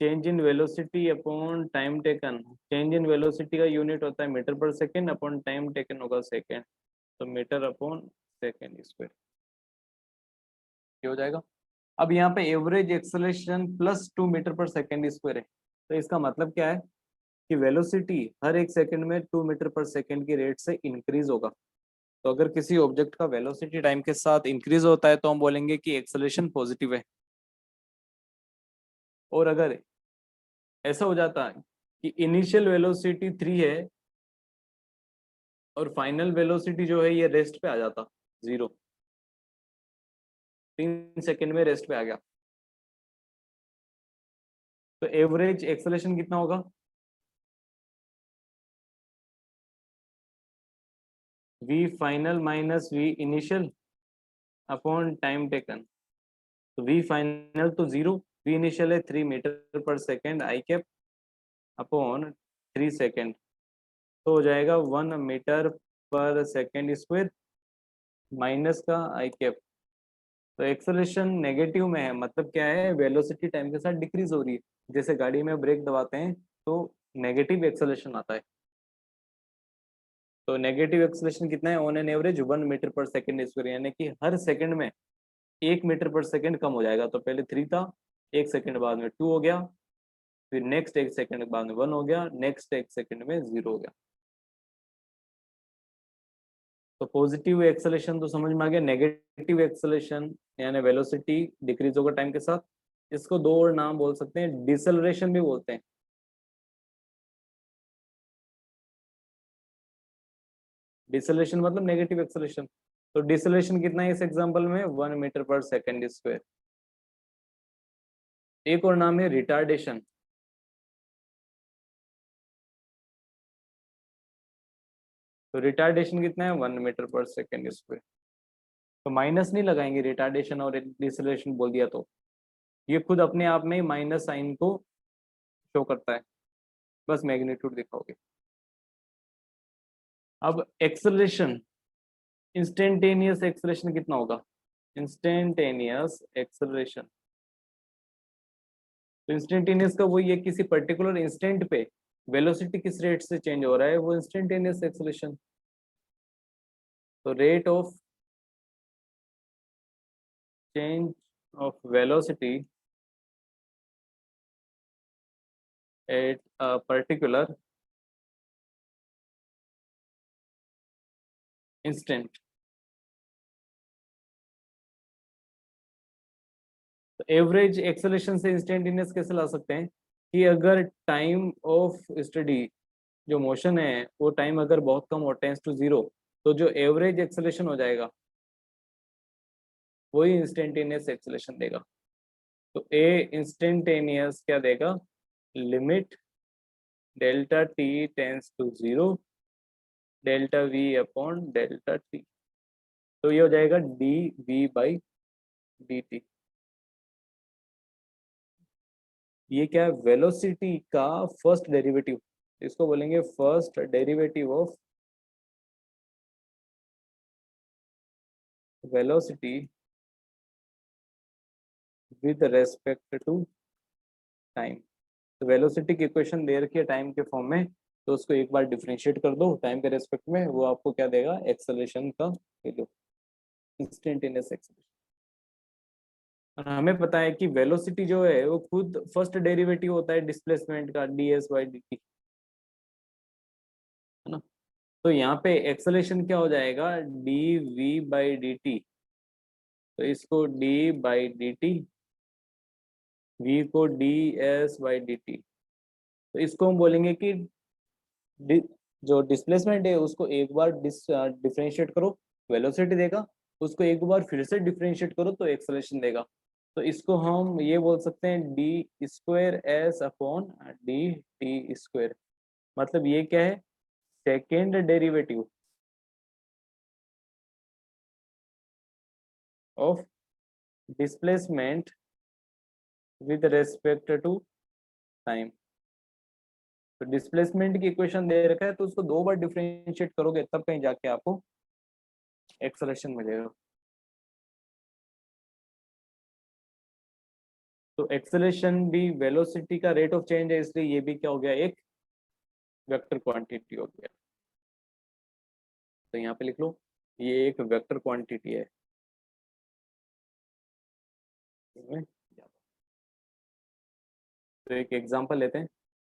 change in velocity upon time taken. Change in velocity का यूनिट होता है metre per second, upon time taken होगा सेकेंड, तो मीटर अपॉन सेकेंड स्क्वायर ये हो जाएगा। अब यहाँ पे average acceleration plus 2 metre per second square है, तो इसका मतलब क्या है कि वेलोसिटी हर एक सेकंड में 2 मीटर पर सेकेंड की रेट से इंक्रीज होगा। तो अगर किसी ऑब्जेक्ट का वेलोसिटी टाइम के साथ इंक्रीज होता है तो हम बोलेंगे कि एक्सेलरेशन पॉजिटिव है। और अगर ऐसा हो जाता है कि इनिशियल वेलोसिटी 3 है और फाइनल वेलोसिटी जो है ये रेस्ट पे आ जाता 0, 3 सेकंड में रेस्ट पे आ गया, तो एवरेज एक्सेलरेशन कितना होगा, V final minus V initial upon time taken. तो वी फाइनल तो 0, वी इनिशियल है 3 metre per second I cap upon 3 second, तो हो जाएगा 1 metre per second square minus का आई कैप। तो एक्सेलरेशन नेगेटिव में है, मतलब क्या है, वेलोसिटी टाइम के साथ डिक्रीज हो रही है। जैसे गाड़ी में ब्रेक दबाते हैं तो नेगेटिव एक्सेलरेशन आता है। तो नेगेटिव एक्सेलरेशन कितना है, on an average 1 metre per second square, यानी कि हर सेकंड में 1 मीटर पर सेकेंड कम हो जाएगा। तो पहले 3 था, एक सेकंड बाद में 2 हो गया, फिर नेक्स्ट एक सेकंड बाद में 1 हो गया, नेक्स्ट एक सेकंड में 0 हो गया। तो पॉजिटिव एक्सेलेरेशन तो समझ में आ गया, नेगेटिव एक्सेलेरेशन यानी वेलोसिटी डिक्रीज होगा टाइम के साथ, इसको दो और नाम बोल सकते हैं, डिसेलरेशन भी बोलते हैं। डिसेलरेशन मतलब नेगेटिव एक्सेलरेशन। तो डिसेलरेशन कितना है इस एग्जांपल में, 1 मीटर पर सेकेंड स्क्वायर। एक और नाम है रिटार्डेशन। तो रिटार्डेशन कितना है, 1 मीटर पर सेकेंड स्क्वायर। तो माइनस नहीं लगाएंगे, रिटार्डेशन और डिसेलरेशन बोल दिया तो ये खुद अपने आप में माइनस साइन को शो करता है, बस मैग्नीट्यूड दिखाओगे। अब एक्सेलरेशन, इंस्टेंटेनियस एक्सेलरेशन कितना होगा, इंस्टेंटेनियस एक्सेलरेशन। तो इंस्टेंटेनियस का वही है, किसी पर्टिकुलर इंस्टेंट पे वेलोसिटी किस रेट से चेंज हो रहा है, वो इंस्टेंटेनियस एक्सेलरेशन। तो rate of change of velocity at a particular instant. तो एवरेज एक्सेलरेशन से इंस्टेंटेनियस कैसे ला सकते हैं कि अगर टाइम ऑफ स्टडी जो मोशन है वो टाइम अगर बहुत कम हो, टेंस टू 0, तो जो एवरेज एक्सेलरेशन हो जाएगा वही इंस्टेंटेनियस एक्सेलरेशन देगा। तो ए इंस्टेंटेनियस क्या देगा, limit delta T tends to 0 delta V upon delta T. तो ये हो जाएगा D V by D T. ये क्या है, वेलोसिटी का फर्स्ट डेरिवेटिव, इसको बोलेंगे first derivative of velocity with respect to time. तो वेलोसिटी की इक्वेशन दे रखी है टाइम के फॉर्म में, तो उसको एक बार डिफरेंशिएट कर दो टाइम के रेस्पेक्ट में, वो आपको क्या देगा, एक्सेलरेशन का वैल्यू, इंस्टेंटेनियस एक्सेलरेशन। और हमें पता है कि वेलोसिटी जो है वो खुद फर्स्ट डेरिवेटिव होता है डिस्प्लेसमेंट का, D S by D T, है ना। तो यहाँ पे एक्सेलरेशन क्या हो जाएगा, D V by D T. तो इसको D by D T, V को D S by D T. तो इसको हम बोलेंगे कि जो डिस्प्लेसमेंट है उसको एक बार डिफरेंशिएट करो, वेलोसिटी देगा, उसको एक बार फिर से डिफरेंशिएट करो तो एक्सेलरेशन देगा। तो इसको हम ये बोल सकते हैं D square S upon D T square. मतलब ये क्या है, second derivative of displacement with respect to time. तो डिस्प्लेसमेंट की इक्वेशन दे रखा है तो उसको 2 बार डिफरेंशिएट करोगे तब कहीं जाके आपको एक्सेलरेशन मिलेगा। तो एक्सेलरेशन भी वेलोसिटी का रेट ऑफ चेंज है, इसलिए ये भी क्या हो गया, एक वेक्टर क्वांटिटी हो गया। तो यहाँ पे लिख लो ये एक वेक्टर क्वांटिटी है। तो एक एग्जांपल लेते हैं,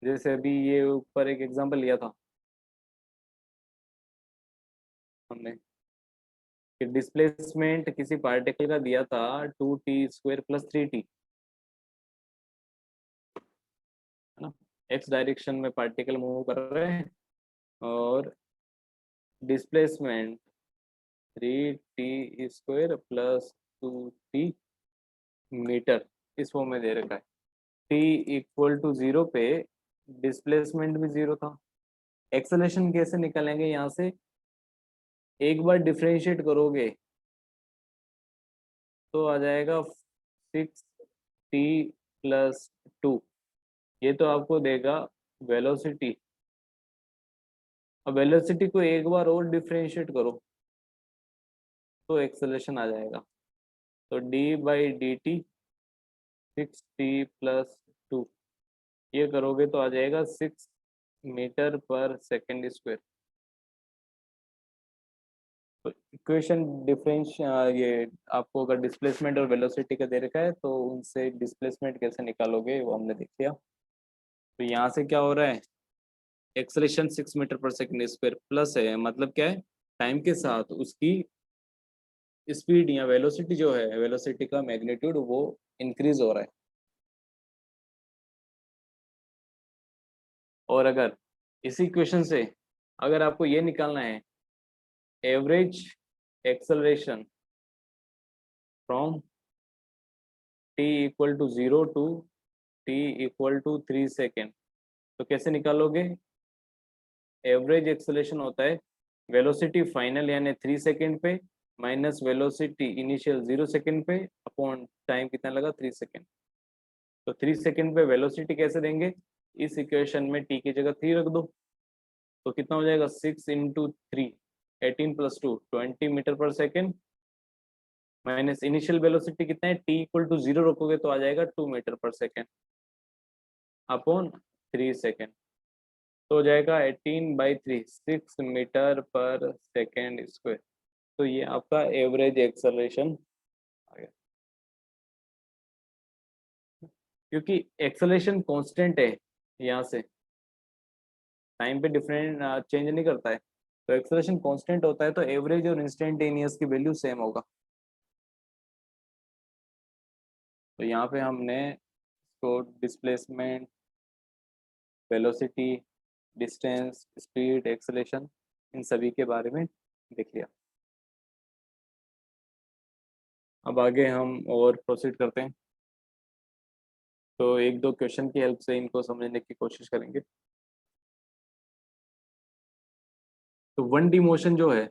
जैसे अभी ये ऊपर एक एग्जांपल लिया था हमने कि डिस्प्लेसमेंट किसी पार्टिकल का दिया था 2t² + 3t, है ना। एक्स डायरेक्शन में पार्टिकल मूव कर रहे हैं और डिस्प्लेसमेंट 3t² + 2t मीटर इस फॉर्म में दे रखा है। t = 0 पे डिस्प्लेसमेंट भी 0 था। एक्सेलरेशन कैसे निकालेंगे, यहाँ से एक बार डिफरेंशिएट करोगे तो आ जाएगा 6t + 2। ये तो आपको देगा वेलोसिटी। अब वेलोसिटी को एक बार और डिफरेंशिएट करो तो एक्सेलरेशन आ जाएगा। तो d/dt 6t + 2, ये करोगे तो आ जाएगा 6 मीटर/सेकंड स्क्वायर। तो इक्वेशन डिफरेंस ये आपको अगर डिस्प्लेसमेंट और वेलोसिटी का दे रखा है तो उनसे डिस्प्लेसमेंट कैसे निकालोगे वो हमने देख लिया। तो यहाँ से क्या हो रहा है, एक्सेलरेशन 6 मीटर/सेकंड स्क्वायर प्लस है, मतलब क्या है, टाइम के साथ उसकी स्पीड या वेलोसिटी जो है, वेलोसिटी का मैग्नीट्यूड वो इंक्रीज हो रहा है। और अगर इसी इक्वेशन से अगर आपको ये निकालना है average acceleration from t = 0 to t = 3 second, तो कैसे निकालोगे। एवरेज एक्सेलरेशन होता है वेलोसिटी फाइनल यानी 3 सेकेंड पे माइनस वेलोसिटी इनिशियल 0 सेकेंड पे अपॉन टाइम कितना लगा 3 सेकेंड। तो 3 सेकेंड पे वेलोसिटी कैसे देंगे, इस इक्वेशन में t की जगह 3 रख दो तो कितना हो जाएगा 6 × 3 18 + 2 20 मीटर/सेकेंड माइनस इनिशियल वेलोसिटी कितना है t = 0 रखोगे तो आ जाएगा 2 मीटर/सेकेंड अपॉन 3 सेकेंड। तो हो जाएगा 18/3 6 मीटर/सेकेंड स्क्वायर। तो ये आपका एवरेज एक्सेलरेशन आ गया। क्योंकि एक्सेलरेशन कांस्टेंट है, यहाँ से टाइम पे डिफरेंट चेंज नहीं करता है, तो एक्सेलरेशन कांस्टेंट होता है तो एवरेज और इंस्टेंटेनियस की वैल्यू सेम होगा। तो यहाँ पे हमने इसको displacement, velocity, distance, speed, acceleration in सभी के बारे में देख लिया। अब आगे हम और प्रोसीड करते हैं, तो एक दो क्वेश्चन की हेल्प से इनको समझने की कोशिश करेंगे। तो 1D मोशन जो है,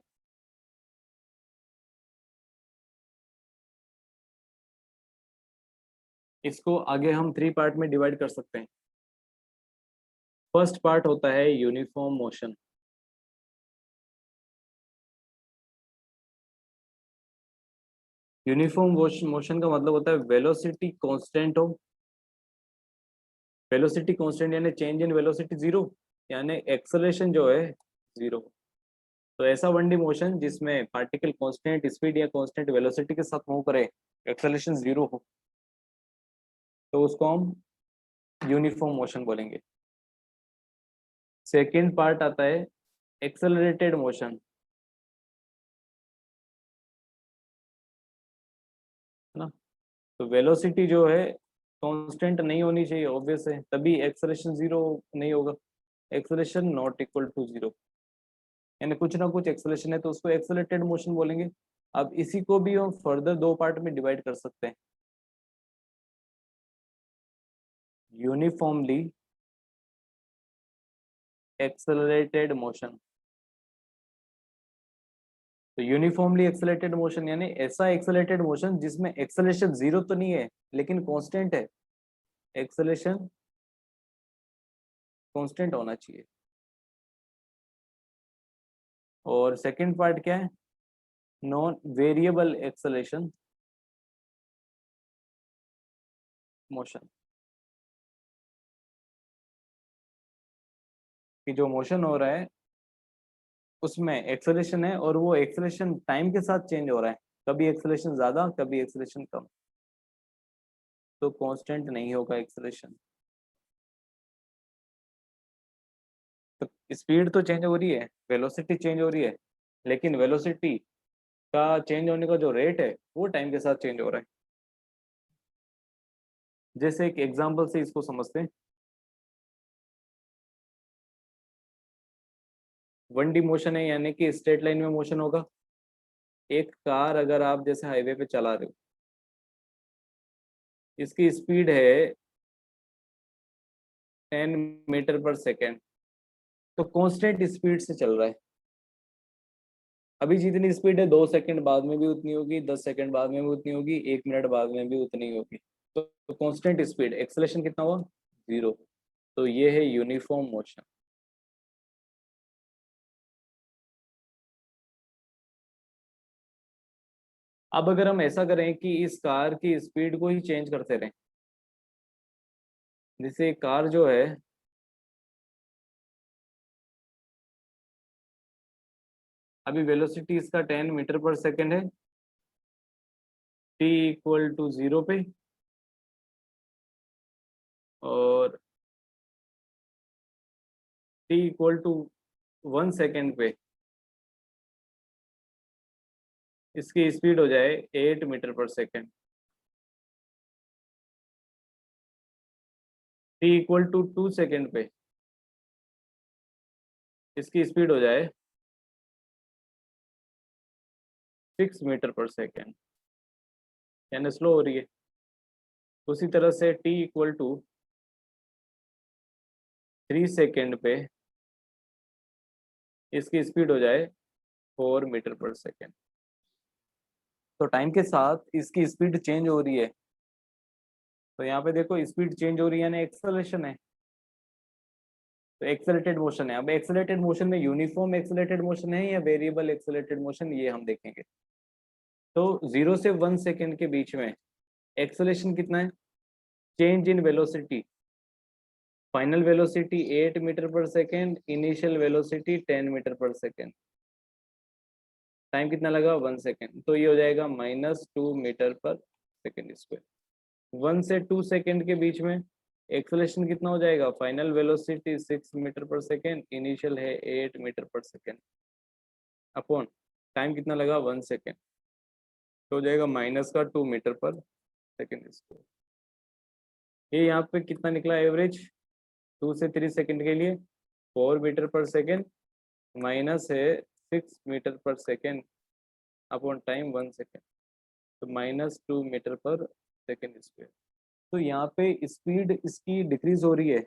इसको आगे हम 3 पार्ट में डिवाइड कर सकते हैं। फर्स्ट पार्ट होता है यूनिफॉर्म मोशन। यूनिफॉर्म मोशन का मतलब होता है वेलोसिटी कांस्टेंट हो, वेलोसिटी कांस्टेंट यानी चेंज इन वेलोसिटी 0, यानी एक्सेलरेशन जो है 0। तो ऐसा 1D मोशन जिसमें पार्टिकल कांस्टेंट स्पीड या कांस्टेंट वेलोसिटी के साथ मूव करे, एक्सेलरेशन 0 हो, तो उसको हम यूनिफॉर्म मोशन बोलेंगे। सेकेंड पार्ट आता है एक्सेलरेटेड मोशन, है ना। तो वेलोसिटी जो है कांस्टेंट नहीं होनी चाहिए, ऑब्वियस है, तभी एक्सेलरेशन 0 नहीं होगा। एक्सेलरेशन नॉट इक्वल टू 0 यानी कुछ ना कुछ एक्सेलरेशन है तो उसको एक्सेलरेटेड मोशन बोलेंगे। अब इसी को भी हम फर्दर 2 पार्ट में डिवाइड कर सकते हैं, यूनिफॉर्मली एक्सेलरेटेड मोशन। तो यूनिफॉर्मली एक्सेलरेटेड मोशन यानी ऐसा एक्सेलरेटेड मोशन जिसमें एक्सेलरेशन जीरो तो नहीं है लेकिन कांस्टेंट है, एक्सेलरेशन कांस्टेंट होना चाहिए। और सेकंड पार्ट क्या है, नॉन वेरिएबल एक्सेलरेशन मोशन, कि जो मोशन हो रहा है उसमें एक्सेलरेशन है और वो एक्सेलरेशन टाइम के साथ चेंज हो रहा है, कभी एक्सेलरेशन ज्यादा कभी एक्सेलरेशन कम, तो कांस्टेंट नहीं होगा एक्सेलरेशन। तो स्पीड तो चेंज हो रही है, वेलोसिटी चेंज हो रही है, लेकिन वेलोसिटी का चेंज होने का जो रेट है वो टाइम के साथ चेंज हो रहा है। जैसे एक एग्जांपल से इसको समझते हैं, 1D मोशन है यानी कि स्ट्रेट लाइन में मोशन होगा। एक कार अगर आप जैसे हाईवे पे चला रहे हो, इसकी स्पीड है 10 मीटर पर सेकेंड, तो कांस्टेंट स्पीड से चल रहा है। अभी जितनी स्पीड है 2 सेकंड बाद में भी उतनी होगी, 10 सेकंड बाद में भी उतनी होगी, 1 मिनट बाद में भी उतनी होगी। तो कांस्टेंट स्पीड, एक्सेलरेशन कितना हुआ, जीरो। तो ये है यूनिफॉर्म मोशन। अब अगर हम ऐसा करें कि इस कार की स्पीड को ही चेंज करते रहें, जैसे कार जो है अभी वेलोसिटी इसका 10 मीटर पर सेकेंड है, t=0 पे, और t=1 सेकेंड पे इसकी स्पीड हो जाए 8 metre per second, t=2 second पे इसकी स्पीड हो जाए 6 मीटर पर सेकेंड, यानी स्लो हो रही है। उसी तरह से t=3 सेकेंड पे इसकी स्पीड हो जाए 4 मीटर पर सेकेंड। तो टाइम के साथ इसकी स्पीड चेंज हो रही है, तो यहाँ पे देखो स्पीड चेंज हो रही है यानी एक्सेलरेशन है, तो एक्सेलरेटेड मोशन है। अब एक्सेलरेटेड मोशन में यूनिफॉर्म एक्सेलरेटेड मोशन है या वेरिएबल एक्सेलरेटेड मोशन, ये हम देखेंगे। तो 0 से 1 सेकेंड के बीच में एक्सेलरेशन कितना है, change in velocity, final velocity 8 metre per second, initial velocity 10 metre per second, time कितना लगा 1 सेकेंड, तो ये हो जाएगा -2 मीटर पर सेकेंड स्क्वायर। 1 से 2 सेकेंड के बीच में एक्सेलरेशन कितना हो जाएगा, final velocity 6 metre per second, initial है 8 metre per second, upon time कितना लगा 1 सेकेंड, तो हो जाएगा -2 मीटर पर सेकेंड स्क्वायर। ये यहाँ पे कितना निकला एवरेज, 2 से 3 सेकेंड के लिए 4 मीटर पर सेकेंड, माइनस है 6 metre per second upon time 1 second, तो -2 मीटर पर सेकेंड स्क्वायर। तो यहाँ पे स्पीड इसकी डिक्रीज हो रही है,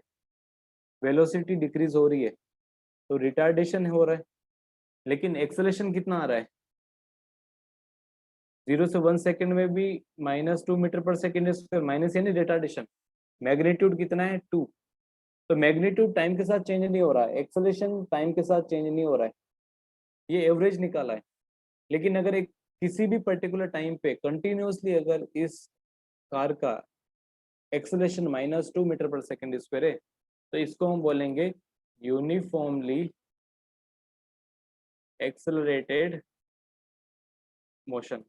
वेलोसिटी डिक्रीज हो रही है, तो रिटार्डेशन हो रहा है, लेकिन एक्सेलरेशन कितना आ रहा है, 0 से 1 सेकेंड में भी -2 metre per second square, minus यानी रिटार्डेशन, मैग्नीट्यूड कितना है 2, तो मैग्नीट्यूड टाइम के साथ चेंज नहीं हो रहा है, एक्सेलरेशन टाइम के साथ चेंज नहीं हो रहा है, ये एवरेज निकाला है। लेकिन अगर एक किसी भी पर्टिकुलर टाइम पे कंटिन्यूअसली अगर इस कार का acceleration -2 metre per second square है, तो इसको हम बोलेंगे यूनिफॉर्मली एक्सेलरेटेड मोशन।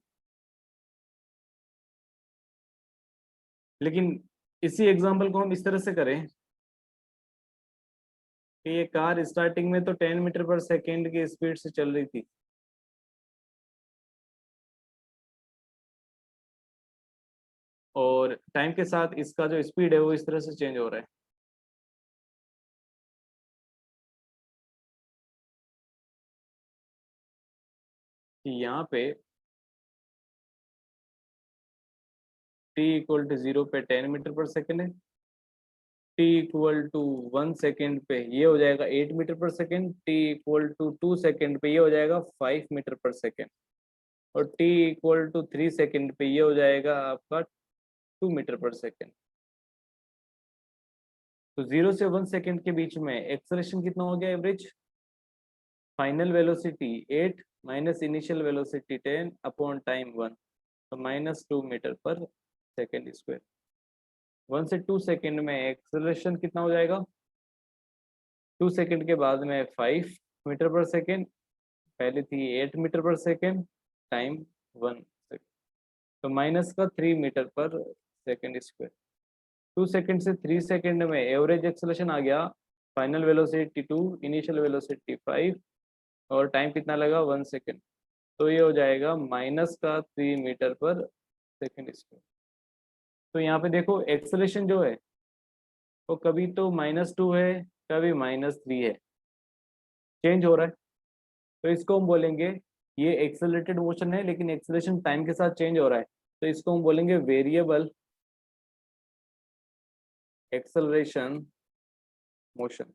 लेकिन इसी एग्जांपल को हम इस तरह से करें कि ये कार स्टार्टिंग में तो 10 मीटर पर सेकेंड की स्पीड से चल रही थी, और टाइम के साथ इसका जो स्पीड है वो इस तरह से चेंज हो रहा है। कि यहाँ पे t=0 पे 10 मीटर पर सेकेंड है, t इक्वल टू 1 सेकेंड पे ये हो जाएगा 8 metre per second, t equal to 2 second पे ये हो जाएगा 5 मीटर पर सेकेंड, और t इक्वल टू 3 सेकेंड पे ये हो जाएगा आपका 2 मीटर पर सेकेंड। तो 0 से 1 सेकेंड के बीच में एक्सेलरेशन कितना हो गया average? Final velocity 8 minus initial velocity 10 upon time 1, तो -2 मीटर पर सेकेंड स्क्वायर। 1 से 2 सेकेंड में एक्सेलरेशन कितना हो जाएगा? 2 सेकेंड के बाद में 5 मीटर पर सेकेंड, पहले थी 8 metre per second, time 1 second, तो माइनस का 3 metre per second square. 2 second से 3 सेकेंड में एवरेज एक्सेलरेशन आ गया, फाइनल वेलोसिटी 2, इनिशियल वेलोसिटी 5, और टाइम कितना लगा? 1 सेकेंड, तो ये हो जाएगा माइनस का 3 मीटर पर सेकेंड स्क्वायर। तो यहाँ पे देखो एक्सेलरेशन जो है वो कभी तो -2 है, कभी -3 है, चेंज हो रहा है। तो इसको हम बोलेंगे, ये एक्सेलरेटेड मोशन है लेकिन एक्सेलरेशन टाइम के साथ चेंज हो रहा है, तो इसको हम बोलेंगे वेरिएबल एक्सेलरेशन मोशन।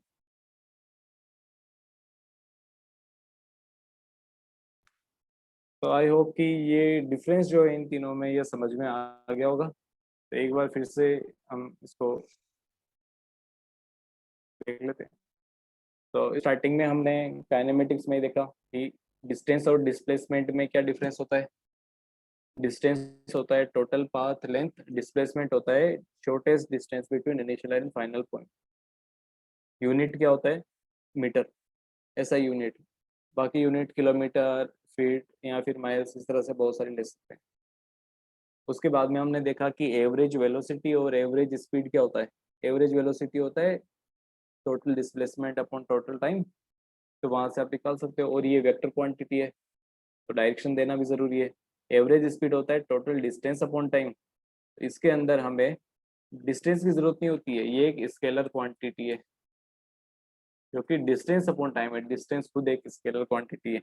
तो आई होप कि ये डिफरेंस जो है इन तीनों में ये समझ में आ गया होगा। तो एक बार फिर से हम इसको देख लेते हैं। तो स्टार्टिंग में हमने काइनेमेटिक्स में देखा कि डिस्टेंस और डिस्प्लेसमेंट में क्या डिफरेंस होता है। डिस्टेंस होता है टोटल पाथ लेंथ, डिस्प्लेसमेंट होता है shortest distance between initial and final point. Unit क्या होता है? मीटर, ऐसा यूनिट। बाकी यूनिट किलोमीटर, फीट या फिर माइल्स, इस तरह से बहुत सारे ले सकते हैं। उसके बाद में हमने देखा कि एवरेज वेलोसिटी और एवरेज स्पीड क्या होता है। एवरेज वेलोसिटी होता है total displacement upon total time, तो वहां से आप निकाल सकते हो, और ये वेक्टर क्वांटिटी है तो डायरेक्शन देना भी जरूरी है। एवरेज स्पीड होता है टोटल डिस्टेंस अपॉन टाइम, इसके अंदर हमें डिस्टेंस की जरूरत नहीं होती है, ये एक स्केलर क्वांटिटी है जो कि डिस्टेंस अपॉन टाइम है, डिस्टेंस खुद एक स्केलर क्वांटिटी है।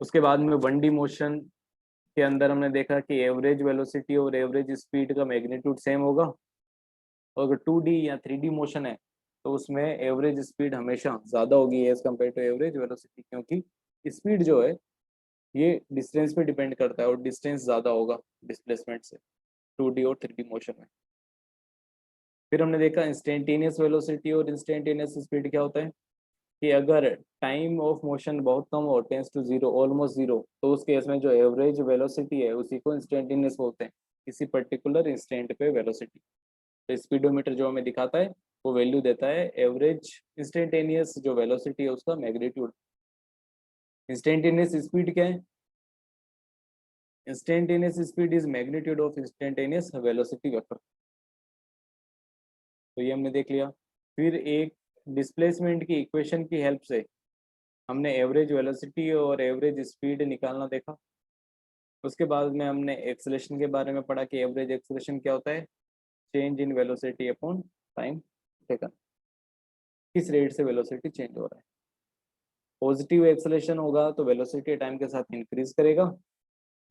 उसके बाद में 1D मोशन के अंदर हमने देखा कि एवरेज वेलोसिटी और एवरेज स्पीड का मैग्नीट्यूड सेम होगा, और अगर 2D या 3D मोशन है तो उसमें एवरेज स्पीड हमेशा ज़्यादा होगी as compare to average velocity, क्योंकि स्पीड जो है ये डिस्टेंस पे डिपेंड करता है और डिस्टेंस ज़्यादा होगा डिस्प्लेसमेंट से 2D और 3D मोशन में। फिर हमने देखा इंस्टेंटेनियस वेलोसिटी और इंस्टेंटेनियस स्पीड क्या होता है कि अगर टाइम ऑफ मोशन बहुत कम हो, tends to zero, almost zero, तो उस केस में जो एवरेज वेलोसिटी है उसी को इंस्टेंटेनियस बोलते हैं, किसी पर्टिकुलर इंस्टेंट पे वेलोसिटी। तो स्पीडोमीटर जो हमें दिखाता है वो वैल्यू देता है एवरेज इंस्टेंटेनियस जो वेलोसिटी है उसका मैग्नीट्यूड। इंस्टेंटेनियस स्पीड क्या है? Instantaneous speed is magnitude of instantaneous velocity vector. तो ये हमने देख लिया। फिर एक डिस्प्लेसमेंट की इक्वेशन की हेल्प से हमने एवरेज वेलोसिटी और एवरेज स्पीड निकालना देखा। उसके बाद में हमने एक्सेलरेशन के बारे में पढ़ा कि एवरेज एक्सेलरेशन क्या होता है, change in velocity upon time taken, किस रेट से वेलोसिटी चेंज हो रहा है। पॉजिटिव एक्सेलरेशन होगा तो वेलोसिटी टाइम के साथ इंक्रीज करेगा,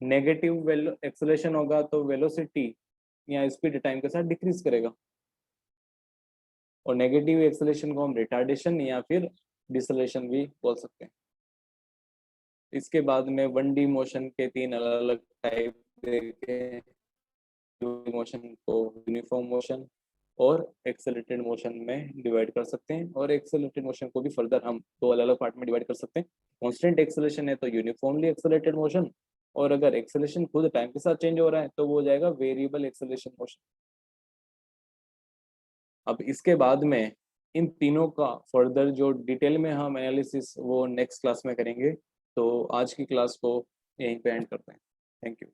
नेगेटिव एक्सेलरेशन होगा तो वेलोसिटी या स्पीड टाइम के साथ डिक्रीज करेगा, और नेगेटिव एक्सेलरेशन को हम रिटार्डेशन या फिर डिसलेशन भी बोल सकते हैं। इसके बाद में 1D मोशन के 3 अलग अलग टाइप देखे, मोशन को यूनिफॉर्म मोशन और एक्सेलरेटेड मोशन में डिवाइड कर सकते हैं, और एक्सेलरेटेड मोशन को भी फर्दर हम 2 अलग अलग पार्ट में डिवाइड कर सकते हैं। कांस्टेंट एक्सेलरेशन है तो यूनिफॉर्मली एक्सेलरेटेड मोशन, और अगर एक्सेलरेशन खुद टाइम के साथ चेंज हो रहा है तो वो हो जाएगा वेरिएबल एक्सेलरेशन मोशन। अब इसके बाद में इन तीनों का फर्दर जो डिटेल में हम एनालिसिस वो नेक्स्ट क्लास में करेंगे। तो आज की क्लास को यहीं पे एंड करते हैं। Thank you.